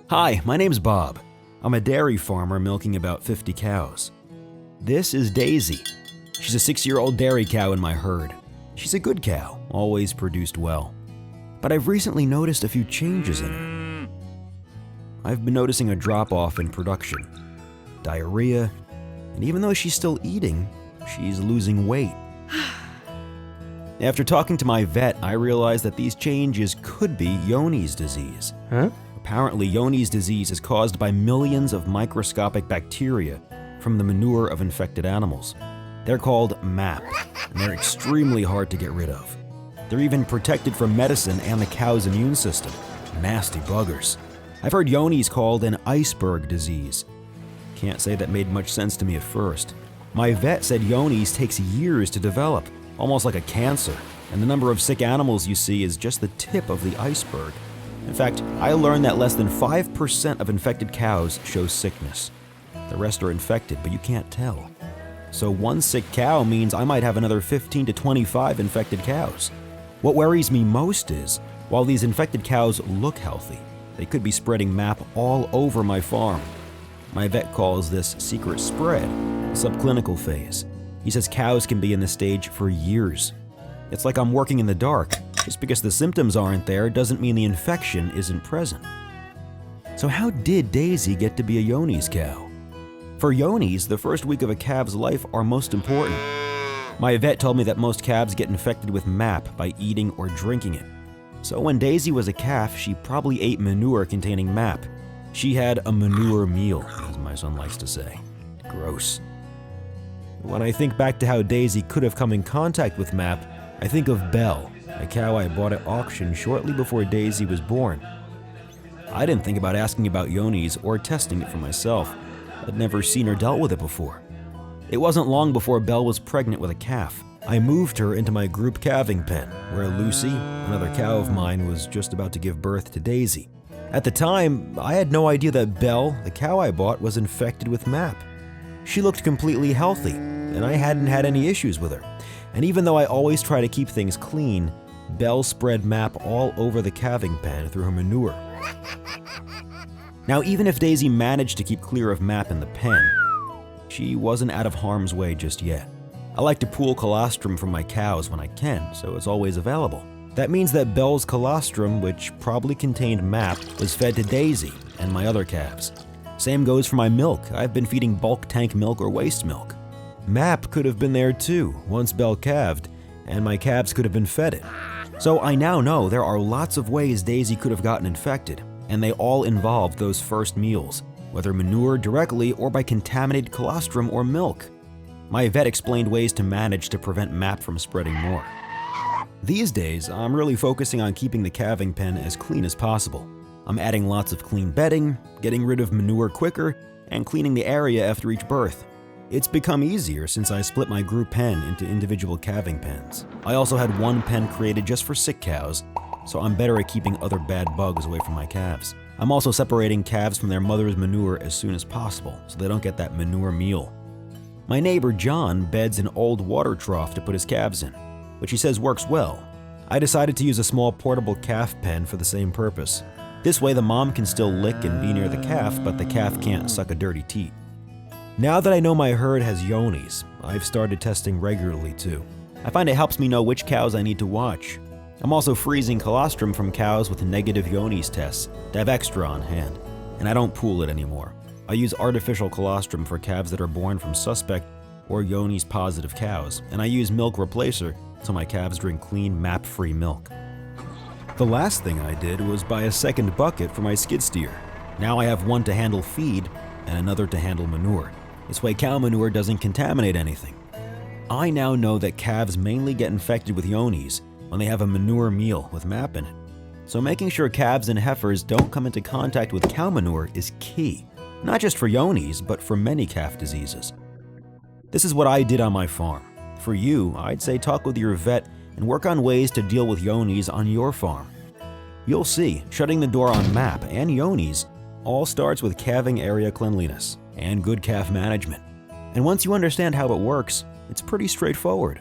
Hi, my name's Bob. I'm a dairy farmer milking about 50 cows. This is Daisy. She's a 6-year-old dairy cow in my herd. She's a good cow, always produced well. But I've recently noticed a few changes in her. I've been noticing a drop-off in production, diarrhea, and even though she's still eating, she's losing weight. After talking to my vet, I realized that these changes could be Johne's disease. Apparently, Johne's disease is caused by millions of microscopic bacteria from the manure of infected animals. They're called MAP, and they're extremely hard to get rid of. They're even protected from medicine and the cow's immune system. Nasty buggers. I've heard Johne's called an iceberg disease. Can't say that made much sense to me at first. My vet said Johne's takes years to develop, almost like a cancer, and the number of sick animals you see is just the tip of the iceberg. In fact, I learned that less than 5% of infected cows show sickness. The rest are infected, but you can't tell. So one sick cow means I might have another 15 to 25 infected cows. What worries me most is, while these infected cows look healthy, they could be spreading MAP all over my farm. My vet calls this secret spread, the subclinical phase. He says cows can be in this stage for years. It's like I'm working in the dark. Just because the symptoms aren't there doesn't mean the infection isn't present. So how did Daisy get to be a Johne's cow? For Johne's, the first week of a calf's life are most important. My vet told me that most calves get infected with MAP by eating or drinking it. So when Daisy was a calf, she probably ate manure containing MAP. She had a manure meal, as my son likes to say. Gross. When I think back to how Daisy could have come in contact with MAP, I think of Belle, a cow I bought at auction shortly before Daisy was born. I didn't think about asking about Johne's or testing it for myself. I'd never seen or dealt with it before. It wasn't long before Belle was pregnant with a calf. I moved her into my group calving pen, where Lucy, another cow of mine, was just about to give birth to Daisy. At the time, I had no idea that Belle, the cow I bought, was infected with MAP. She looked completely healthy, and I hadn't had any issues with her. And even though I always try to keep things clean, Belle spread MAP all over the calving pen through her manure. Now, even if Daisy managed to keep clear of MAP in the pen, she wasn't out of harm's way just yet. I like to pool colostrum from my cows when I can, so it's always available. That means that Belle's colostrum, which probably contained MAP, was fed to Daisy and my other calves. Same goes for my milk. I've been feeding bulk tank milk or waste milk. MAP could have been there too, once Belle calved, and my calves could have been fed it. So I now know there are lots of ways Daisy could have gotten infected, and they all involved those first meals, whether manure directly or by contaminated colostrum or milk. My vet explained ways to manage to prevent MAP from spreading more. These days, I'm really focusing on keeping the calving pen as clean as possible. I'm adding lots of clean bedding, getting rid of manure quicker, and cleaning the area after each birth. It's become easier since I split my group pen into individual calving pens. I also had one pen created just for sick cows, so I'm better at keeping other bad bugs away from my calves. I'm also separating calves from their mother's manure as soon as possible, so they don't get that manure meal. My neighbor John beds an old water trough to put his calves in, which he says works well. I decided to use a small portable calf pen for the same purpose. This way the mom can still lick and be near the calf, but the calf can't suck a dirty teat. Now that I know my herd has Johne's, I've started testing regularly too. I find it helps me know which cows I need to watch. I'm also freezing colostrum from cows with negative Johne's tests to have extra on hand, and I don't pool it anymore. I use artificial colostrum for calves that are born from suspect or Johne's positive cows, and I use milk replacer so my calves drink clean, MAP-free milk. The last thing I did was buy a second bucket for my skid steer. Now I have one to handle feed and another to handle manure. This way cow manure doesn't contaminate anything. I now know that calves mainly get infected with Johne's when they have a manure meal with MAP in it. So making sure calves and heifers don't come into contact with cow manure is key, not just for Johne's, but for many calf diseases. This is what I did on my farm. For you, I'd say talk with your vet and work on ways to deal with Johne's on your farm. You'll see, shutting the door on MAP and Johne's all starts with calving area cleanliness and good calf management. And once you understand how it works, it's pretty straightforward.